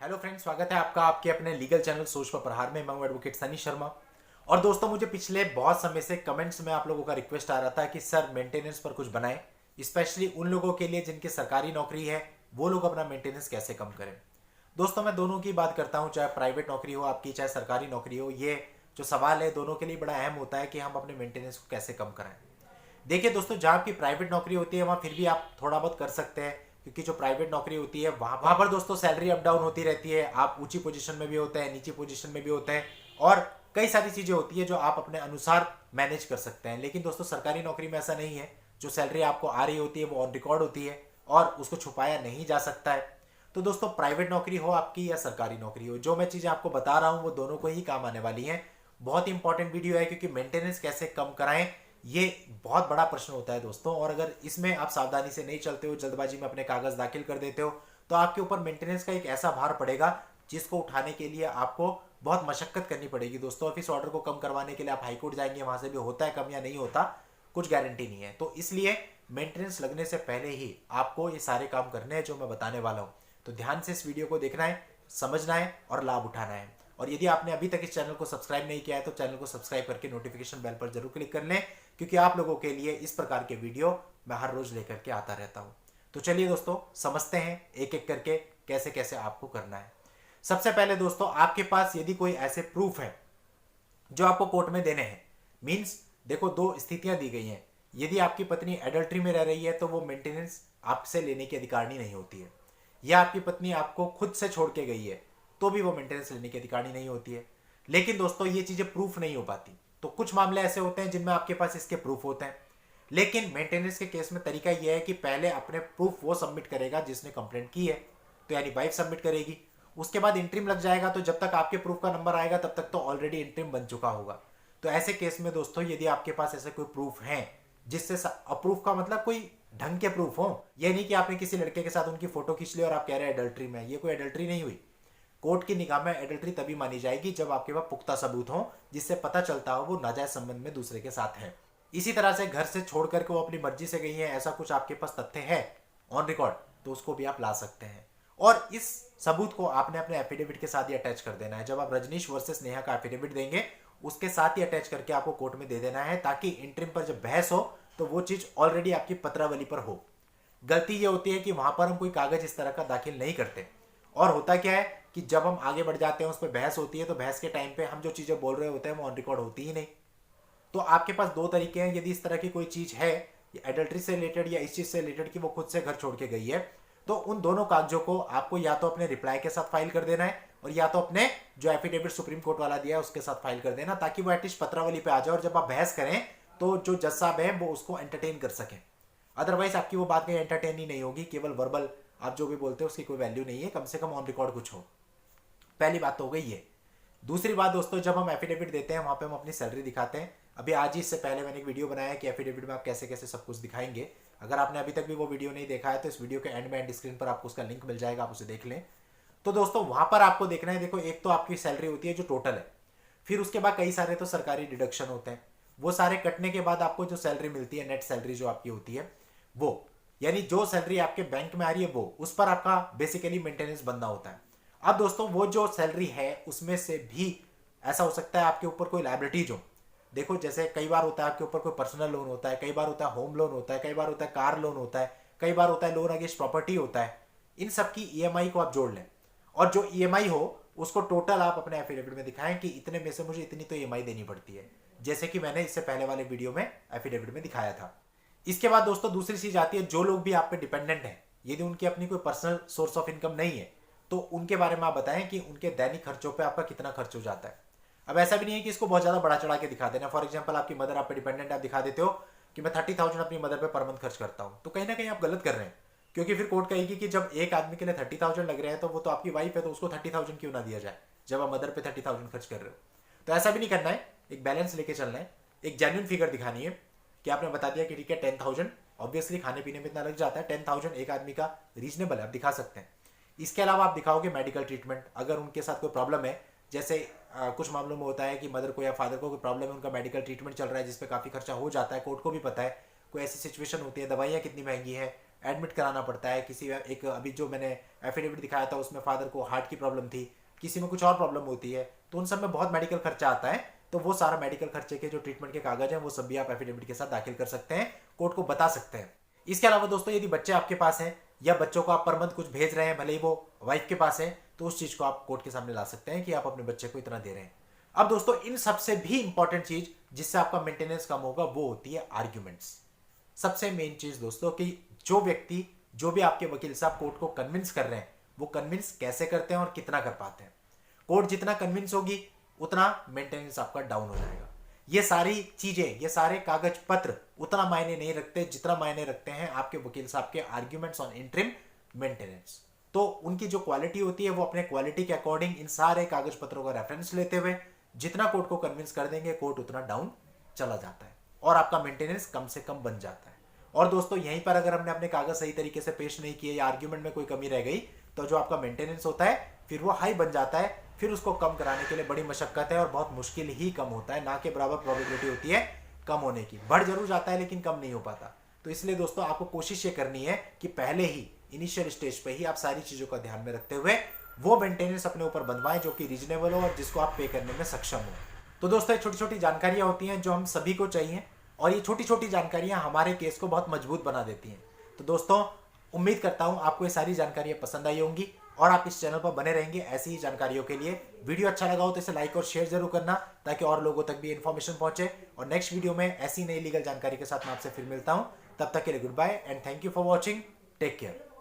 Hello friends, स्वागत है आपका आपके अपने लीगल चैनल सोच पर प्रहार में। मैं हूं एडवोकेट सनी शर्मा। और दोस्तों, मुझे पिछले बहुत समय से कमेंट्स में आप लोगों का रिक्वेस्ट आ रहा था कि सर मेंटेनेंस पर कुछ बनाएं, स्पेशली उन लोगों के लिए जिनकी सरकारी नौकरी है, वो लोग अपना मेंटेनेंस कैसे कम करें। दोस्तों, मैं दोनों की बात करता हूं, चाहे प्राइवेट नौकरी हो आपकी, चाहे सरकारी नौकरी हो। ये जो सवाल है दोनों के लिए बड़ा अहम होता है कि हम अपने मेंटेनेंस को कैसे कम कराएं। देखिए दोस्तों, जहाँ आपकी प्राइवेट नौकरी होती है वहाँ फिर भी आप थोड़ा बहुत कर सकते हैं, क्योंकि जो प्राइवेट नौकरी होती है वहाँ पर दोस्तों सैलरी अप डाउन होती रहती है। आप ऊंची पोजीशन में भी होते हैं, नीची पोजीशन में भी होते हैं, और कई सारी चीज़ें होती है जो आप अपने अनुसार मैनेज कर सकते हैं। लेकिन दोस्तों, सरकारी नौकरी में ऐसा नहीं है। जो सैलरी आपको आ रही होती है वो ऑन रिकॉर्ड होती है और उसको छुपाया नहीं जा सकता है। तो दोस्तों, प्राइवेट नौकरी हो आपकी या सरकारी नौकरी हो, जो मैं चीज़ें आपको बता रहा हूँ वो दोनों को ही काम आने वाली हैं। बहुत इंपॉर्टेंट वीडियो है, क्योंकि मेंटेनेंस कैसे कम कराएं ये बहुत बड़ा प्रश्न होता है दोस्तों। और अगर इसमें आप सावधानी से नहीं चलते हो, जल्दबाजी में अपने कागज दाखिल कर देते हो, तो आपके ऊपर मेंटेनेंस का एक ऐसा भार पड़ेगा जिसको उठाने के लिए आपको बहुत मशक्कत करनी पड़ेगी दोस्तों। ऑफिस ऑर्डर को कम करवाने के लिए आप हाईकोर्ट जाएंगे, वहां से भी होता है कम या नहीं होता, कुछ गारंटी नहीं है। तो इसलिए मेंटेनेंस लगने से पहले ही आपको ये सारे काम करने हैं जो मैं बताने वाला हूँ। तो ध्यान से इस वीडियो को देखना है, समझना है और लाभ उठाना है। और यदि आपने अभी तक इस चैनल को सब्सक्राइब नहीं किया है तो चैनल को सब्सक्राइब करके नोटिफिकेशन बेल पर जरूर क्लिक कर लें, क्योंकि आप लोगों के लिए इस प्रकार के वीडियो मैं हर रोज लेकर के आता रहता हूं। तो चलिए दोस्तों, समझते हैं एक एक करके कैसे कैसे आपको करना है। सबसे पहले दोस्तों, आपके पास यदि कोई ऐसे प्रूफ है जो आपको कोर्ट में देने हैं, मीन्स देखो दो स्थितियां दी गई हैं। यदि आपकी पत्नी एडल्ट्री में रह रही है तो वो मेंटेनेंस आपसे लेने की अधिकारनी नहीं होती है, या आपकी पत्नी आपको खुद से छोड़ के गई है तो भी वो मेंटेनेंस लेने की अधिकारनी नहीं होती है। लेकिन दोस्तों, ये चीजें प्रूफ नहीं हो पाती। तो कुछ मामले ऐसे होते हैं जिनमें आपके पास इसके प्रूफ होते हैं। लेकिन मेंटेनेंस के केस में तरीका यह है कि पहले अपने प्रूफ वो सबमिट करेगा जिसने कंप्लेंट की है, तो यानी वाइफ सबमिट करेगी। उसके बाद इंट्रीम लग जाएगा, तो जब तक आपके प्रूफ का नंबर आएगा तब तक तो ऑलरेडी इंट्रीम बन चुका होगा। तो ऐसे केस में दोस्तों, यदि आपके पास ऐसे कोई प्रूफ है जिससे अप्रूफ का मतलब कोई ढंग के प्रूफ हो, यह नहीं कि आपने किसी लड़के के साथ उनकी फोटो खींच ली और आप कह रहे हैं एडल्ट्री में, ये कोई एडल्ट्री नहीं हुई। कोर्ट की निगाह में एडल्ट्री तभी मानी जाएगी जब आपके पास पुख्ता सबूत हो जिससे पता चलता हो वो नाजायज संबंध में दूसरे के साथ है। इसी तरह से घर से छोड़ करके वो अपनी मर्जी से गई है, ऐसा कुछ आपके पास तथ्य है ऑन रिकॉर्ड, तो उसको भी आप ला सकते हैं। और इस सबूत को आपने अपने एफिडेविट के साथ ही अटैच कर देना है। जब आप रजनीश वर्सेस नेहा का एफिडेविट देंगे उसके साथ ही अटैच करके आपको कोर्ट में दे देना है, ताकि इंटरिम पर जब बहस हो तो वो चीज ऑलरेडी आपकी पत्रावली पर हो। गलती ये होती है कि वहां पर हम कोई कागज इस तरह का दाखिल नहीं करते, और होता क्या है कि जब हम आगे बढ़ जाते हैं, उस पर बहस होती है, तो बहस के टाइम पे हम जो चीजें बोल रहे होते हैं वो ऑन रिकॉर्ड होती ही नहीं। तो आपके पास दो तरीके हैं। यदि इस तरह की कोई चीज है एडल्ट्री से रिलेटेड या इस चीज से रिलेटेड कि वो खुद से घर छोड़ के गई है, तो उन दोनों कागजों को आपको या तो अपने रिप्लाई के साथ फाइल कर देना है, और या तो अपने जो एफिडेविट सुप्रीम कोर्ट वाला दिया है उसके साथ फाइल कर देना, ताकि वो एटलीस्ट पत्रावली पे आ जाए और जब आप बहस करें तो जो जज साहब है वो उसको एंटरटेन कर सके। अदरवाइज आपकी वो बात कहीं एंटरटेन ही नहीं होगी, केवल वर्बल आप जो भी बोलते हो उसकी कोई वैल्यू नहीं है। कम से कम ऑन रिकॉर्ड कुछ हो। पहली बात तो हो गई ये। दूसरी बात दोस्तों, जब हम एफिडेविट देते हैं वहां पे हम अपनी सैलरी दिखाते हैं। अभी आज ही इससे पहले मैंने एक वीडियो बनाया है कि एफिडेविट में आप कैसे कैसे सब कुछ दिखाएंगे। अगर आपने अभी तक भी वो वीडियो नहीं देखा है तो इस वीडियो के एंड में एंड स्क्रीन पर आपको उसका लिंक मिल जाएगा, आप उसे देख लें। तो दोस्तों, वहां पर आपको देखना है, देखो एक तो आपकी सैलरी होती है जो टोटल है, फिर उसके बाद कई सारे तो सरकारी डिडक्शन होते हैं। वो सारे कटने के बाद आपको जो सैलरी मिलती है, नेट सैलरी जो आपकी होती है वो, यानी जो सैलरी आपके बैंक में आ रही है वो, उस पर आपका बेसिकली मेंटेनेंस बनना होता है। अब दोस्तों, वो जो सैलरी है उसमें से भी ऐसा हो सकता है आपके ऊपर कोई लायबिलिटीज हो। देखो, जैसे कई बार होता है आपके ऊपर कोई पर्सनल लोन होता है, कई बार होता है होम लोन होता है, कई बार होता है कार लोन होता है, कई बार होता है लोन अगेंस्ट प्रॉपर्टी होता है। इन सब की ईएमआई को आप जोड़ लें, और जो ईएमआई हो उसको टोटल आप अपने एफिडेविट में दिखाएं कि इतने में से मुझे इतनी तो ईएमआई देनी पड़ती है, जैसे कि मैंने इससे पहले वाले वीडियो में एफिडेविट में दिखाया था। इसके बाद दोस्तों दूसरी चीज आती है, जो लोग भी आप पे डिपेंडेंट हैं, यदि उनकी अपनी कोई पर्सनल सोर्स ऑफ इनकम नहीं है तो उनके बारे में आप बताएं कि उनके दैनिक खर्चों पे आपका कितना खर्च हो जाता है। अब ऐसा भी नहीं है कि इसको बहुत ज्यादा बढ़ा चढ़ा के दिखा देना। फॉर एग्जांपल, आपकी मदर आप पे डिपेंडेंट है, आप दिखा देते हो कि मैं 30,000 अपनी मदर पे पर मंथ खर्च करता हूं, तो कहीं ना कहीं आप गलत कर रहे हैं। क्योंकि फिर कोर्ट कहेगी कि जब एक आदमी के लिए 30,000 लग रहे हैं तो वो तो आपकी वाइफ है, तो उसको 30,000 क्यों ना दिया जाए जब आप मदर पे 30,000 खर्च कर रहे हो। तो ऐसा भी नहीं करना है, एक बैलेंस लेके चलना है, एक जेन्युइन फिगर दिखानी है कि आपने बता दिया कि ठीक है 10,000 ऑब्वियसली खाने पीने में इतना लग जाता है, 10,000 एक आदमी का रीजनेबल है, आप दिखा सकते हैं। इसके अलावा आप दिखाओगे मेडिकल ट्रीटमेंट, अगर उनके साथ कोई प्रॉब्लम है, जैसे कुछ मामलों में होता है कि मदर को या फादर को कोई प्रॉब्लम है, उनका मेडिकल ट्रीटमेंट चल रहा है जिसपे काफ़ी खर्चा हो जाता है, कोर्ट को भी पता है। कोई ऐसी सिचुएशन होती है, दवाइयाँ कितनी महंगी है, एडमिट कराना पड़ता है। किसी एक अभी जो मैंने एफिडेविट दिखाया था उसमें फादर को हार्ट की प्रॉब्लम थी, किसी में कुछ और प्रॉब्लम होती है, तो उन सब में बहुत मेडिकल खर्चा आता है। तो वो सारा मेडिकल खर्चे के जो ट्रीटमेंट के कागज हैं वो सब भी आप एफिडेविट के साथ दाखिल कर सकते हैं, कोर्ट को बता सकते हैं। इसके अलावा दोस्तों यदि बच्चे आपके पास हैं या बच्चों को आप पर मंथ कुछ भेज रहे हैं, भले ही वो वाइफ के पास है, तो उस चीज को आप कोर्ट के सामने ला सकते हैं कि आप अपने बच्चे को इतना दे रहे हैं। अब दोस्तों इन सबसे भी इंपॉर्टेंट चीज जिससे आपका मेंटेनेंस कम होगा वो होती है आर्ग्यूमेंट्स। सबसे मेन चीज दोस्तों कि जो व्यक्ति, जो भी आपके वकील साहब कोर्ट को कन्विंस कर रहे हैं, वो कन्विंस कैसे करते हैं और कितना कर पाते हैं। कोर्ट जितना कन्विंस होगी उतना मेंटेनेंस आपका डाउन हो जाएगा। ये सारी चीजें, ये सारे कागज पत्र उतना मायने नहीं रखते जितना मायने रखते हैं आपके वकील साहब के आर्ग्यूमेंट्स ऑन इंटरिम मेंटेनेंस। तो उनकी जो क्वालिटी होती है वो अपने क्वालिटी के अकॉर्डिंग इन सारे कागज पत्रों का रेफरेंस लेते हुए जितना कोर्ट को कन्विंस कर देंगे, कोर्ट उतना डाउन चला जाता है और आपका मेंटेनेंस कम से कम बन जाता है। और दोस्तों यहीं पर अगर हमने अपने कागज सही तरीके से पेश नहीं किए या आर्ग्यूमेंट में कोई कमी रह गई, तो जो आपका मेंटेनेंस होता है फिर वो हाई बन जाता है। फिर उसको कम कराने के लिए बड़ी मशक्कत है और बहुत मुश्किल ही कम होता है, ना के बराबर प्रोबेबिलिटी होती है कम होने की। बढ़ जरूर जाता है लेकिन कम नहीं हो पाता। तो इसलिए दोस्तों आपको कोशिश ये करनी है कि पहले ही इनिशियल स्टेज पे ही आप सारी चीजों का ध्यान में रखते हुए वो मेंटेनेंस अपने ऊपर बंधवाएं जो कि रीजनेबल हो और जिसको आप पे करने में सक्षम हो। तो दोस्तों छोटी छोटी जानकारियां होती हैं जो हम सभी को चाहिए और ये छोटी छोटी जानकारियां हमारे केस को बहुत मजबूत बना देती हैं। तो दोस्तों उम्मीद करता हूं आपको ये सारी जानकारियां पसंद आई होंगी और आप इस चैनल पर बने रहेंगे ऐसी ही जानकारियों के लिए। वीडियो अच्छा लगा हो तो इसे लाइक और शेयर जरूर करना ताकि और लोगों तक भी इन्फॉर्मेशन पहुंचे। और नेक्स्ट वीडियो में ऐसी नई लीगल जानकारी के साथ मैं आपसे फिर मिलता हूं। तब तक के लिए good bye and thank you for watching. Take care.